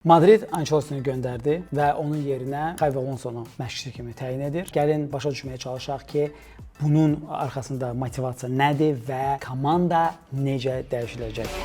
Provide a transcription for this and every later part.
Madrid Ancelottini göndərdi və onun yerinə Xabi Alonsonu məşqçi kimi təyin edir. Gəlin başa düşməyə çalışaq ki, bunun arxasında motivasiya nədir və komanda necə dəyişiləcək?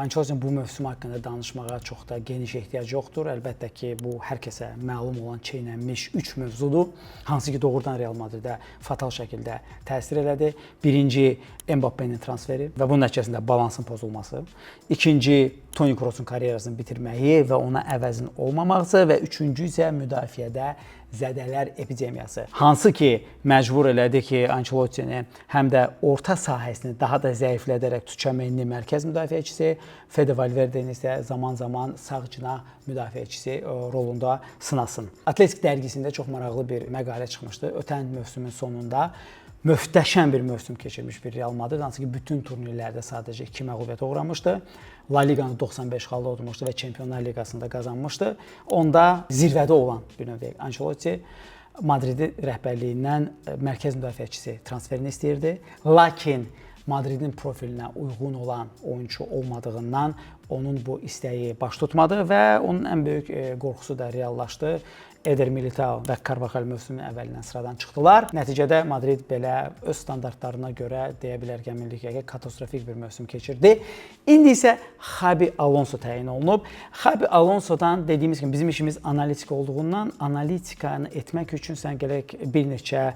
Ancelottinin bu mövsüm haqqında danışmağa çox da geniş ehtiyac yoxdur. Əlbəttə ki, bu hər kəsə məlum olan çeynənmiş 3 mövzudur. Hansı ki, doğrudan Real Madridə fatal şəkildə təsir elədi. Birinci, Mbappe'nin transferi və bunun nəticəsində balansın pozulması. İkinci, Toni Kroos'un karyerasını bitirməyi və ona əvəzin olmaması və üçüncü isə müdafiədə zədələr epidemiyası. Hansı ki, məcbur elədi ki, Ancelottini həm də orta sahəsini daha da zəiflədərək Tchouaméni mərkəz müdafiəçisi, Fede Valverdeni isə zaman-zaman sağ cinah müdafiəçisi rolunda sınasın. Atletik dərgisində çox maraqlı bir məqalə çıxmışdı. Ötən mövsümün sonunda möhtəşəm bir mövsüm keçirmiş bir Real Madrid, hansı ki, bütün turnirlərdə sadəcə 2 məğlubiyyətə uğramışdı. La Liqanı 95 xalla udmuşdu və Çempionlar Liqasında qazanmışdı. Onda zirvədə olan bir növ Ancelotti Madridi rəhbərliyindən mərkəz müdafiəçisi transferini istəyirdi. Lakin Madridin profilinə uyğun olan oyunçu olmadığından onun bu istəyi baş tutmadı və onun ən böyük qorxusu da reallaşdı. Eder Militao və Carvajal mövsümün əvvəlindən sıradan çıxdılar. Nəticədə Madrid belə öz standartlarına görə deyə bilər ki, əminliklə katastrofik bir mövsüm keçirdi. İndi isə Xabi Alonso təyin olunub. Xabi Alonsodan dediyimiz kimi bizim işimiz analitika olduğundan analitikanı etmək üçün sən gərək bir neçə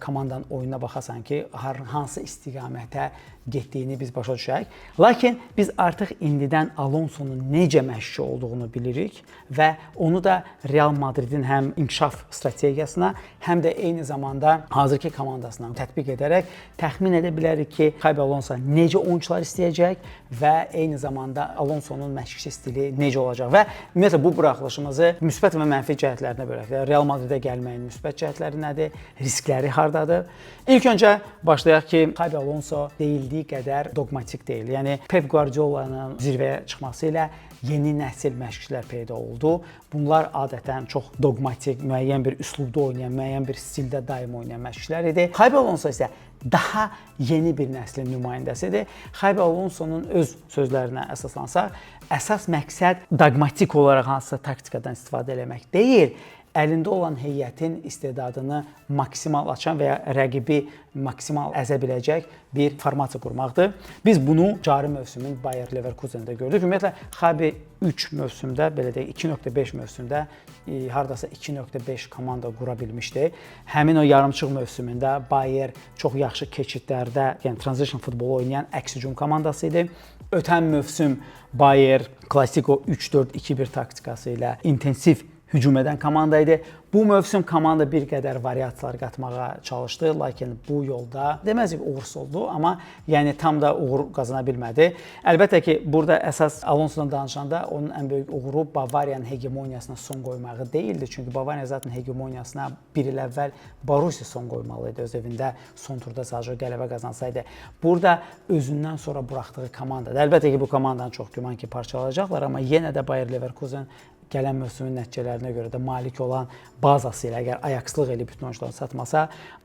komandanın oyununa baxasan ki, hansı istiqamətə getdiyini biz başa düşək. Lakin biz artıq indidən Alonsonun necə məşqçi olduğunu bilirik və onu da Real Madridin həm inkişaf strategiyasına, həm də eyni zamanda hazırki komandasına tətbiq edərək təxmin edə bilərik ki, Xabi Alonso necə oyunçular istəyəcək və eyni zamanda Alonsonun məşqçi stili necə olacaq və ümumiyyətlə bu buraxılışımızı müsbət və mənfi cəhətlərinə bölək. Real Madridə gəlməyin müsbət cəhətləri nədir? Riskləri hardadır? İlk öncə başlayaq ki, Xabi Alonso deyildiyi qədər dogmatik deyil. Yəni Pep Guardiola'nın zirvəyə çıxması ilə yeni nəsil məşqçilər peyda oldu. Bunlar adətən çox dogmatik, müəyyən bir üslubda oynayan, müəyyən bir stildə daim oynayan məşqçilər idi. Xabi Alonso isə daha yeni bir nəslin nümayəndəsidir. Xabi Alonsonun öz sözlərinə əsaslansaq, əsas məqsəd dogmatik olaraq hansısa taktikadan istifadə etmək deyil, əlində olan heyətin istedadını maksimal açan və ya rəqibi maksimal əzə biləcək bir formasiya qurmaqdır. Biz bunu cari mövsümün Bayer Leverkusen'də gördük. Ümumiyyətlə, Xabi 3 mövsümdə, belə deyək, 2.5 mövsümdə hardasa 2.5 komanda qura bilmişdi. Həmin o yarımçıq mövsümündə Bayer çox yaxşı keçidlərdə, yəni transition futbolu oynayan əks-hücum komandası idi. Ötən mövsüm Bayer klassik o 3-4-2-1 taktikası ilə intensiv hücum edən komanda idi. Bu mövsüm komanda bir qədər variasiyalar qatmağa çalışdı, lakin bu yolda deməzik uğursuz oldu, amma yəni tam da uğur qazana bilmədi. Əlbəttə ki, burada əsas Alonso'dan danışanda onun ən böyük uğuru Bavariyanın hegemoniyasına son qoymağı deyildi. Çünki Bavariya zaten hegemoniyasına bir il əvvəl Borussia son qoymalıydı. Öz evində son turda sadəcə qələbə qazansaydı. Burada özündən sonra buraxdığı komanda. Əlbəttə ki, bu komandanı çox güman ki, parçalayacaqlar, amma yenə də Bayer Leverkusen gələn mövsümün nəticələrinə görə də malik olan bazası ilə əgər ayaqsılıq eləyib bütün oyuncularını satmasa,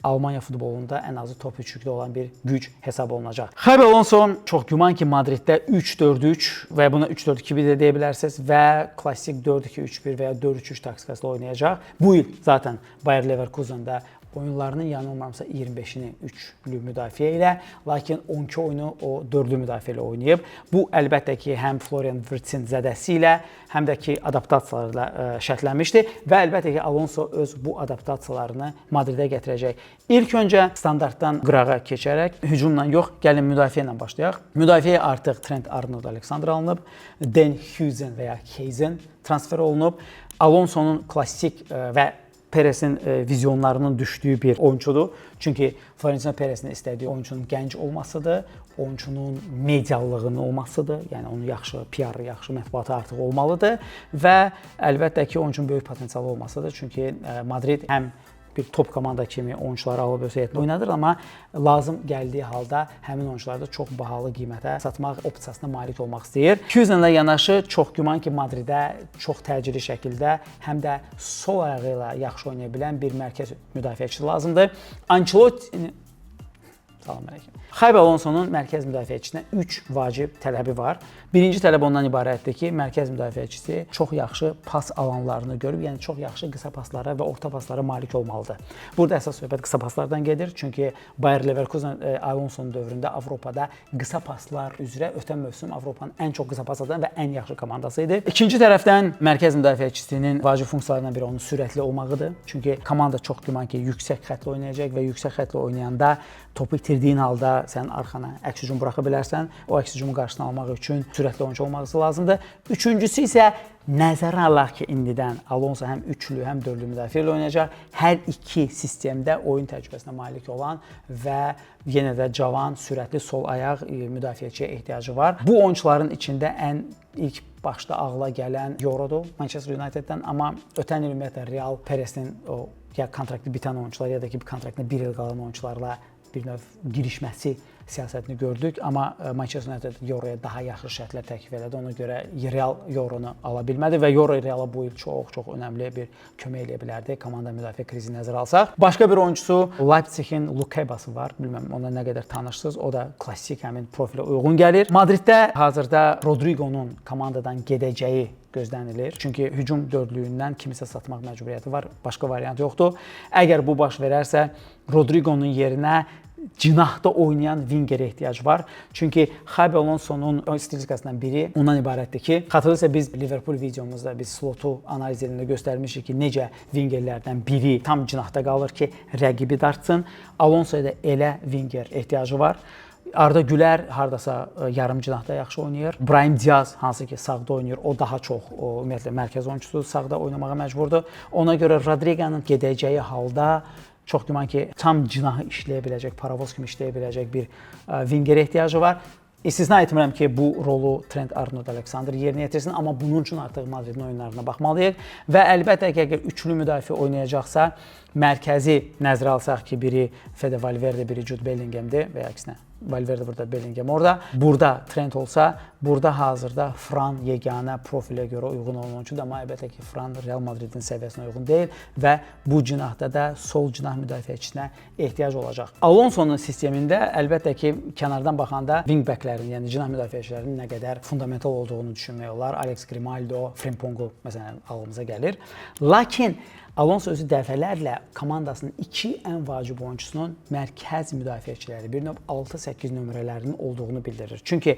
Almaniya futbolunda ən azı top 3-lükdə olan bir güc hesab olunacaq. Xabi Alonso çox güman ki, Madriddə 3-4-3 və buna 3-4-2-1 də deyə bilərsiniz və klassik 4-2-3-1 və ya 4-3-3 taktikasıyla oynayacaq. Bu il zaten Bayer Leverkusen'da oyunlarının yanılmamsa 25-ini 3-lü müdafiə ilə, lakin 12 oyunu o 4-lü müdafiə ilə oynayıb. Bu əlbəttə ki, həm Florian Wirtz'in zədəsi ilə, həm də ki, adaptasiyalarla şərtlənmişdi və əlbəttə ki, Alonso öz bu adaptasiyalarını Madridə gətirəcək. İlk öncə standartdan qırağa keçərək, hücumla yox, gəlin müdafiə ilə başlayaq. Müdafiəyə artıq Trent Arnold-Alexander alınıb, Dan Hughes və ya Hazen transfer olunub. Alonsonun klassik və Perez'in vizyonlarının düşdüyü bir oyunçudur. Çünki Florentino Perez'in istədiyi oyuncunun gənc olmasıdır, oyuncunun mediallığının olmasıdır. Yəni onun yaxşı PR, yaxşı mətbuatı artıq olmalıdır və əlbəttə ki, oyuncunun böyük potensialı olmasıdır. Çünki Madrid həm bir top komanda kimi oyunçuları alıb öz heyətində oynadır, amma lazım gəldiyi halda həmin oyunçuları da çox bahalı qiymətə satmaq opsiyasına malik olmaq istəyir. Hughes-la yanaşı çox güman ki, Madridə çox təcili şəkildə həm də sol ayağı ilə yaxşı oynaya bilən bir mərkəz müdafiəçisi lazımdır. Ancelotti Salam əleykum. Xabi Alonsonun mərkəz müdafiəçisinə 3 vacib tələbi var. Birinci tələb ondan ibarətdir ki, mərkəz müdafiəçisi çox yaxşı pas alanlarını görüb, yəni çox yaxşı qısa paslara və orta paslara malik olmalıdır. Burada əsas söhbət qısa paslardan gedir. Çünki Bayer Leverkusen Alonsonun dövründə Avropada qısa paslar üzrə ötən mövsüm Avropanın ən çox qısa pas atan və ən yaxşı komandası idi. İkinci tərəfdən mərkəz müdafiəçisinin vacib funksiyalarından biri onun sürətli olmağıdır. Çünki komanda çox güman ki, yüksək xəttlə oynayacaq və yüksək xəttlə oynayanda topu itirdiyin halda sən arxana əks hücum buraxa bilərsən. O əks hücumun qarşısını almaq üçün sürətli oyuncu olması lazımdır. Üçüncüsü isə nəzərə alaq ki, indidən Alonso həm üçlü, həm dördlü müdafiə ilə oynayacaq. Hər iki sistemdə oyun təcrübəsinə malik olan və yenə də cavan, sürətli sol ayaq müdafiəçiyə ehtiyacı var. Bu oyunçuların içində ən ilk başda ağla gələn Yorodur Manchester United'dən, amma ötən il ümumiyyətlə Real Perez'in o ya kontraktı bitən oyunçular ya da ki kontraktına bir il qalan oyunçularla bir növ girişməsi siyasətini gördük, amma Manchester United Euroya daha yaxşı şərtlər təklif elədi. Ona görə Real Euronu ala bilmədi və Euro Reala bu il çox önəmli bir kömək eləyə bilərdi. Komanda müdafiə krizini nəzərə alsaq. Başqa bir oyuncusu Leipzigin Lukebası var. Bilməm ona nə qədər tanışsınız. O da klassik həmin profilə uyğun gəlir. Madriddə hazırda Rodrigo'nun komandadan gedəcəyi gözlənilir. Çünki hücum dördlüyündən kimisə satmaq məcburiyyəti var. Başqa variant yoxdur. Əgər bu baş verərsə, Rodrigo'nun yerinə cinahda oynayan wingerə ehtiyac var. Çünki Xabi Alonsonun stilistikasından biri ondan ibarətdir ki, xatırlayırsa biz Liverpool videomuzda biz slotu analiz edəndə göstərmişik ki, necə wingerlərdən biri tam cinahda qalır ki, rəqibi dartsın. Alonsoya da elə winger ehtiyacı var. Arda Güler hardasa yarım cinahda yaxşı oynayır. Brahim Diaz hansı ki sağda oynayır, o daha çox ümumiyyətlə mərkəz oyunçusudur, sağda oynamağa məcburdur. Ona görə Rodrigo'nun gedəcəyi halda çox güman ki, tam cinahı işləyə biləcək, paravoz kimi işləyə biləcək bir wingerə ehtiyacı var. İstisna etmirəm ki, bu rolu Trent Arnold-Alexander yerinə yetirsin, amma bunun üçün artıq Madridin oyunlarına baxmalıyıq. Və əlbəttə ki, əgər üçlü müdafiə oynayacaqsa, mərkəzi nəzərə alsaq ki, biri Fede Valverde, biri Jude Bellingham'dir və ya əksinə. Valverde burada, Bellingham orada. Burada Trent olsa, burada hazırda Fran yeganə profilə görə uyğun olan oyuncudur, amma əlbəttə ki, Fran Real Madridin səviyyəsinə uyğun deyil və bu cinahda da sol cinah müdafiəçisinə ehtiyac olacaq. Alonsonun sistemində əlbəttə ki, kənardan baxanda wingbacklərin, yəni cinah müdafiəçilərinin nə qədər fundamental olduğunu düşünmək olar. Alex Grimaldo, Frimpong'u məsələn ağlımıza gəlir. Lakin Alonso özü dəfələrlə komandasının iki ən vacib oyuncusunun mərkəz müdafiəçiləri, bir növ 6-8 nömrələrinin olduğunu bildirir. Çünki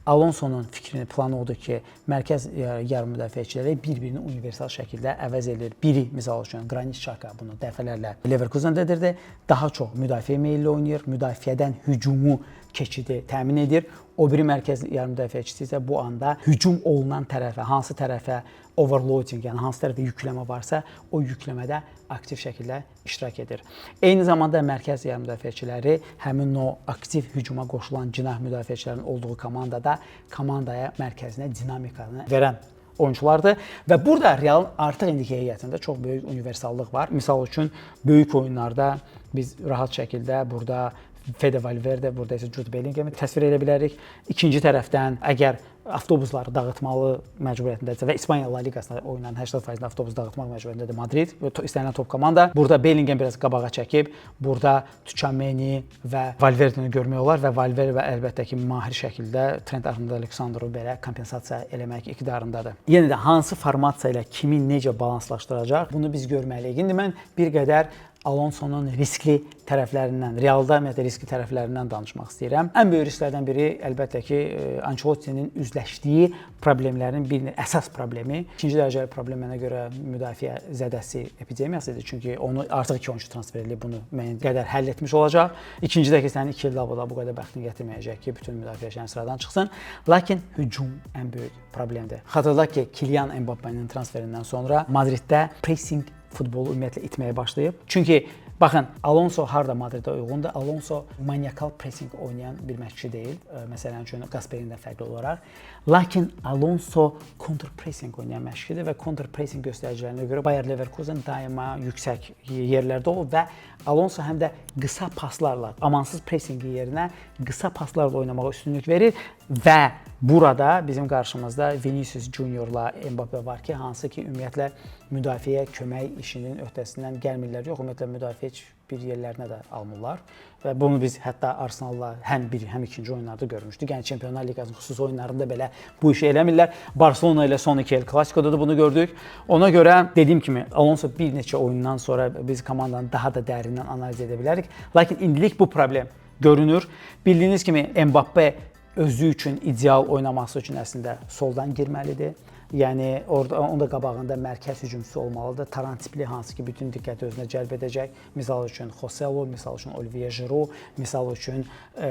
Alonsonun fikrini, planı odur ki, mərkəz yarım müdafiəçiləri bir-birini universal şəkildə əvəz edir. Biri, misal üçün, Granit Xhaka bunu dəfələrlə Leverkusen edirdi. Daha çox müdafiə meyilli oynayır, müdafiədən hücumu keçidi təmin edir. O biri mərkəz yarım müdafiəçisi isə bu anda hücum olunan tərəfə, hansı tərəfə overloading, yəni hansı tərəfə yükləmə varsa, o yükləmədə aktiv şəkildə iştirak edir. Eyni zamanda mərkəz yarım müdafiəçiləri həmin o aktiv hücuma qoşulan cinah müdafiəçilərinin olduğu komandada komandaya mərkəzinə dinamikanı verən oyunculardır və burada Realın artıq indiki heyətində çox böyük universallıq var. Misal üçün, böyük oyunlarda biz rahat şəkildə burada Fede Valverde, burada isə Jude Bellingham'i təsvir edə bilərik. İkinci tərəfdən, əgər avtobusları dağıtmalı məcburiyyətindədirsə və İspaniya La Liqasında oynanan 80% avtobus dağıtmaq məcburiyyətindədir Madrid, istənilən top komanda. Burada Bellingham biraz qabağa çəkib, burada Tchouaméni və Valverdeni görmək olar və Valverde və əlbəttə ki, mahir şəkildə Trent Arnold-Alexanderu belə kompensasiya eləmək iqtidarındadır. Yenə də hansı formasiya ilə kimi necə balanslaşdıracaq, bunu biz görməliyik. İndi mən bir qədər Alonsonun riskli tərəflərindən, Realda ümumiyyətlə riskli tərəflərindən danışmaq istəyirəm. Ən böyük risklərdən biri əlbəttə ki, Ancelottinin üzləşdiyi problemlərin bir əsas problemi, ikinci dərəcəli problem mənə görə müdafiə zədəsi epidemiyasıdır. Çünki onu artıq 2 oyuncu transfer edib bunu müəyyən qədər həll etmiş olacaq. İkincidə ki, sənin 2 ildə bu qədər bəxtini gətirməyəcək ki, bütün müdafiəçilərin sıradan çıxsın. Lakin hücum ən böyük problemdir. Xatırladaq ki, Kylian Mbappe'nin transferindən sonra Madriddə pressing futbolu ümumiyyətlə itməyə başlayıb. Çünki baxın, Alonso harda Madridə uyğundur? Alonso maniakal pressing oynayan bir məşqçi deyil. Məsələn üçün Gasperindən fərqli olaraq. Lakin Alonso counter-pressing oynayan məşqçidir və counter-pressing göstəricilərinə görə Bayer Leverkusen daima yüksək yerlərdə olub və Alonso həm də qısa paslarla, amansız pressingi yerinə qısa paslarla oynamağa üstünlük verir və burada bizim qarşımızda Vinicius Junior'la Mbappe var ki, hansı ki ümumiyyətlə müdafiəyə kömək işinin öhdəsindən gəlmirlər. Yox, ümumiyyətlə müdafiə heç bir yerlərinə də almırlar. Və bunu biz hətta Arsenalla həm bir, həm ikinci oyunlarda görmüşdük. Yəni Çempionlar Liqasının xüsusi oyunlarında belə bu işi eləmirlər. Barselona ilə son 2 El Clasico'da da bunu gördük. Ona görə dediyim kimi Alonso bir neçə oyundan sonra biz komandanı daha da dərindən analiz edə bilərik. Lakin indilik bu problem görünür. Bildiyiniz kimi Mbappe özü üçün ideal oynaması üçün əslində soldan girməlidir. Yəni orada onda qabağında mərkəz hücumçusu olmalıdır. Taran tipli, hansı ki bütün diqqəti özünə cəlb edəcək. Misal üçün Joselu, misal üçün Olivier Giroud, misal üçün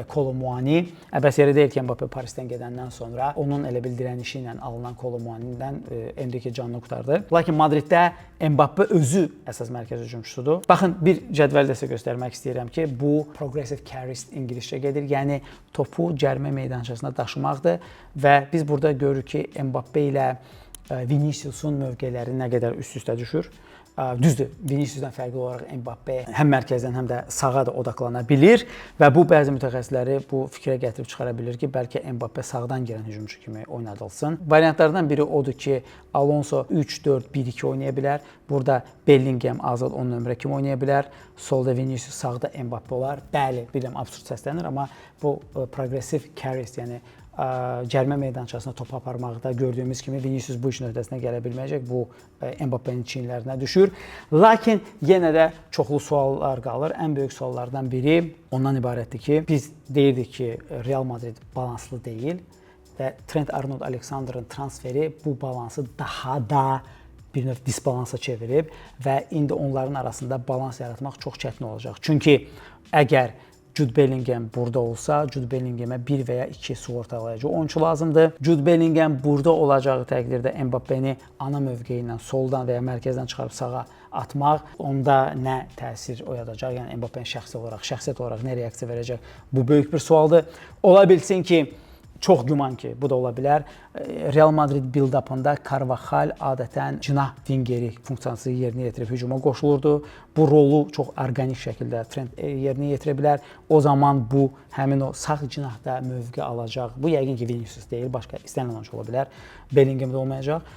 Kolo Muani. Əbəs yerə deyil ki, Mbappe Parisdən gedəndən sonra onun elə bil dirənişi ilə alınan Kolo Muani'dən Enrique canını qurtardı. Lakin Madriddə Mbappe özü əsas mərkəz hücumçusudur. Baxın, bir cədvəldə sizə göstərmək istəyirəm ki, bu progressive carries ingiliscə gedir. Yəni topu cərimə meydançasına daşımaqdır və biz burada görürük ki, Mbappe ilə Vinicius'un mövqeləri nə qədər üst-üstə düşür. Düzdür, Vinicius'dan fərqli olaraq Mbappe həm mərkəzdən, həm də sağa da odaqlana bilir və bu bəzi mütəxəssisləri bu fikrə gətirib çıxara bilir ki, bəlkə Mbappe sağdan gələn hücumçu kimi oynadılsın. Variantlardan biri odur ki, Alonso 3-4-1-2 oynaya bilər. Burada Bellingham azad 10 nömrə kimi oynaya bilər. Solda Vinicius, sağda Mbappe olar. Bəli, bilirəm absurd səslənir, amma bu progressive carries, yəni cərimə meydançasına top aparmaqda gördüyümüz kimi Vinicius bu işin öhdəsinə gələ bilməyəcək. Bu Mbappe'nin çiyinlərinə düşür. Lakin yenə də çoxlu suallar qalır. Ən böyük suallardan biri ondan ibarətdir ki, biz deyirdik ki, Real Madrid balanslı deyil və Trent Arnold-Alexander'ın transferi bu balansı daha da bir növ disbalansa çevirib və indi onların arasında balans yaratmaq çox çətin olacaq. Çünki əgər Jude Bellingham burada olsa, Jude Bellinghamə 1 və ya 2 sığortalayıcı oyunçu lazımdır. Jude Bellingham burada olacağı təqdirdə Mbappe'ni ana mövqeyindən soldan və ya mərkəzdən çıxarıb sağa atmaq onda nə təsir oyadacaq? Yəni Mbappe'nin şəxsiyyət olaraq nə reaksiya verəcək? Bu böyük bir sualdır. Ola bilsin ki, çox güman ki, bu da ola bilər. Real Madrid build-up'ında Carvajal adətən cinah vingeri funksiyasını yerinə yetirib hücuma qoşulurdu. Bu rolu çox orqanik şəkildə Trent yerinə yetirə bilər. O zaman bu həmin o sağ cinahda mövqe alacaq. Bu yəqin ki, Vinicius deyil, başqa istənilən oyuncu ola bilər. Bellingham'da olmayacaq.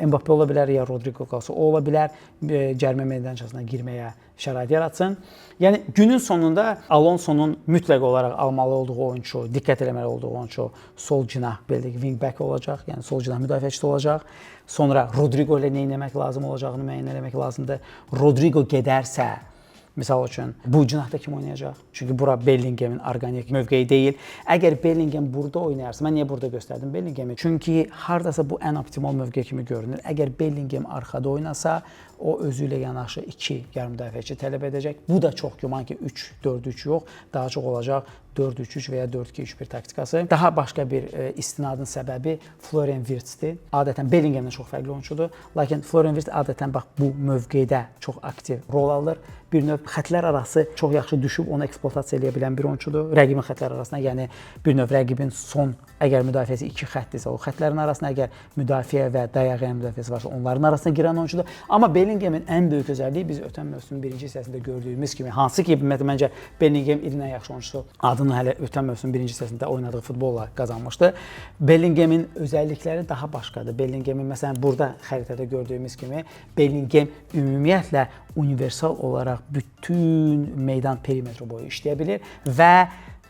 Mbappe ola bilər ya Rodrigo qalsa o ola bilər. Cərimə meydançasına girməyə şərait yaratsın. Yəni günün sonunda Alonso'nun mütləq olaraq almalı olduğu oyunçu, diqqət eləməli olduğu oyunçu sol cinah, belə ki, wingback olacaq. Yəni sol cinah müdafiəçisi olacaq. Sonra Rodrigo ilə nə etmək lazım olacağını müəyyən etmək lazımdır. Rodrigo gedərsə, misal üçün bu cinahda kim oynayacaq? Çünki bura Bellingham'in orqanik mövqeyi deyil. Əgər Bellingham burada oynayarsa, mən niyə burada göstərdim Bellingham'i? Çünki hardasa bu ən optimal mövqe kimi görünür. Əgər Bellingham arxada oynasa, o özü ilə yanaşı 2 yarım müdafiəçi tələb edəcək. Bu da çox güman ki 3-4-3 yox, daha çox olacaq 4-3-3 və ya 4-2-3-1 taktikası. Daha başqa bir istinadın səbəbi Florian Wirtz'dir. Adətən Bellingham'dan çox fərqli oyunçudur. Lakin Florian Wirtz adətən bax bu mövqedə çox aktiv rol alır. Bir növ xətlər arası çox yaxşı düşüb onu eksploatasiya edə bilən bir oyunçudur. Rəqibin xətlər arasına, yəni bir növ rəqibin son, əgər müdafiəsi 2 xətdirsə, o xətlərin arasına, əgər müdafiə və dayağı müdafiəsi varsa, onların arasına girən oyunçudur. Amma Bellingham'in ən böyük özəlliyi biz ötən mövsümün birinci hissəsində gördüyümüz kimi, hansı ki, məncə Bellingham ilin ən yaxşı oyunçusu adını hələ ötən mövsümün birinci hissəsində oynadığı futbolla qazanmışdı. Bellingham'in özəllikləri daha başqadır. Bellingham'in məsələn burada xəritədə gördüyümüz kimi Bellingham ümumiyyətlə universal olaraq bütün meydan perimetri boyu işləyə bilir və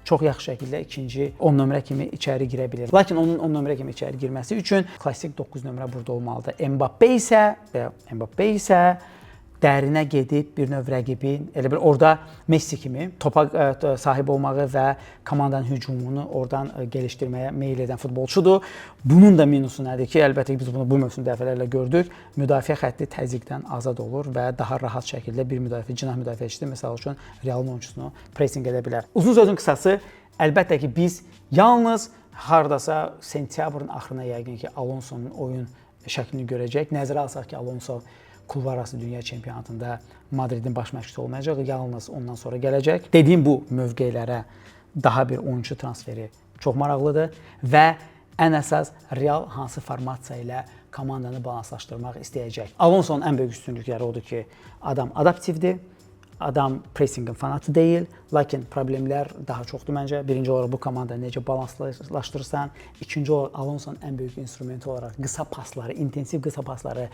çox yaxşı şəkildə ikinci 10 nömrə kimi içəri girə bilir. Lakin onun 10 nömrə kimi içəri girməsi üçün klassik 9 nömrə burada olmalıdır. Mbappe isə dərinə gedib bir növ rəqibin, elə bir orada Messi kimi topa sahib olmağı və komandanın hücumunu oradan gəlişdirməyə meyl edən futbolçudur. Bunun da minusu nədir ki, əlbəttə ki, biz bunu bu mövsüm dəfələrlə gördük. Müdafiə xətti təzyiqdən azad olur və daha rahat şəkildə bir müdafiə, cinah müdafiəçisi məsəl üçün Real'ın oyunçusunu pressing edə bilər. Uzun sözün qısası, əlbəttə ki, biz yalnız hardasa sentyabrın axırına yəqin ki, Alonso'nun oyun şəklini görəcək. Nəzərə alsaq ki, Alonso kulvarası dünya çempionatında Madridin baş məşqçisi olmayacaq, yalnız ondan sonra gələcək. Dediyim bu mövqelərə daha bir oyunçu transferi çox maraqlıdır və ən əsas Real hansı formasiya ilə komandanı balanslaşdırmaq istəyəcək. Alonso'nun ən böyük üstünlükləri odur ki, adam adaptivdir, adam pressingin fanatı deyil, Lakin problemlər daha çoxdur məncə. Birinci olaraq bu komandanı necə balanslaşdırırsan, ikinci olaraq Alonsonun ən böyük instrumenti olaraq qısa pasları, intensiv qısa pasları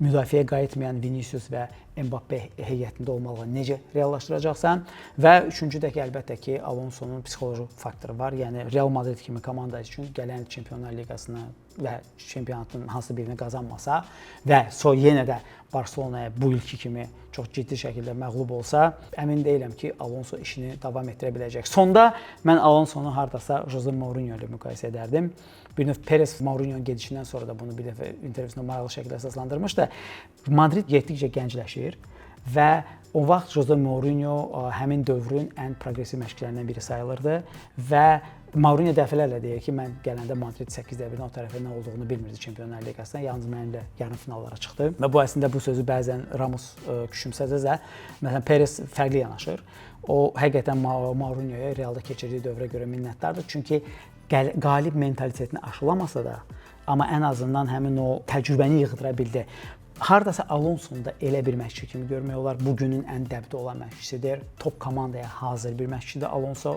müdafiəyə qayıtmayan Vinicius və Mbappe heyətində olmalı necə reallaşdıracaqsan və üçüncü də ki, əlbəttə ki, Alonsonun psixoloji faktoru var. Yəni Real Madrid kimi komanda üçün gələn Çempionlar Liqasına və çempionatın hansı birini qazanmasa və yenə də Barselonaya bu ilki kimi çox ciddi şəkildə məğlub olsa, əmin deyiləm ki, Alonso işini davam etdirə biləcək. Sonda mən Alonsonu hardasa Jose Mourinho ilə müqayisə edərdim. Bir növ Perez Mourinho'nun gedişindən sonra da bunu bir dəfə intervyusunda maraqlı şəkildə əsaslandırmışdı. Madrid getdikcə gəncləşir və o vaxt Jose Mourinho həmin dövrün ən progressiv məşqçilərindən biri sayılırdı və Mourinho dəfələrlə deyir ki, mən gələndə Madrid 8-1-in o tərəfə nə olduğunu bilmirdi Çempionlar Liqasında, yalnız mənimlə yarım finallara çıxdı. Və bu əslində bu sözü bəzən Ramos küçümsəsə də, məsələn Perez fərqli yanaşır. O həqiqətən Mourinho'ya Realda keçirdiyi dövrə görə minnətdardır. Çünki qalib mentalitetini aşılamasa da, amma ən azından həmin o təcrübəni yığdıra bildi. Hardasa Alonsonu da elə bir məşqçi kimi görmək olar. Bugünün ən dəbdə olan məşqçisidir. Top komandaya hazır bir məşqçidir Alonso.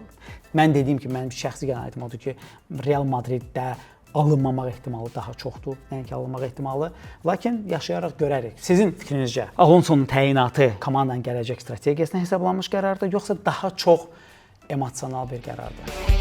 Mən dediyim ki, mənim şəxsi qənaətim odur ki, Real Madriddə alınmamaq ehtimalı daha çoxdur. Nəinki alınmaq ehtimalı. Lakin yaşayaraq görərik. Sizin fikrinizcə Alonsonun təyinatı komandanın gələcək strategiyasına hesablanmış qərardır, yoxsa daha çox emosional bir qərardır?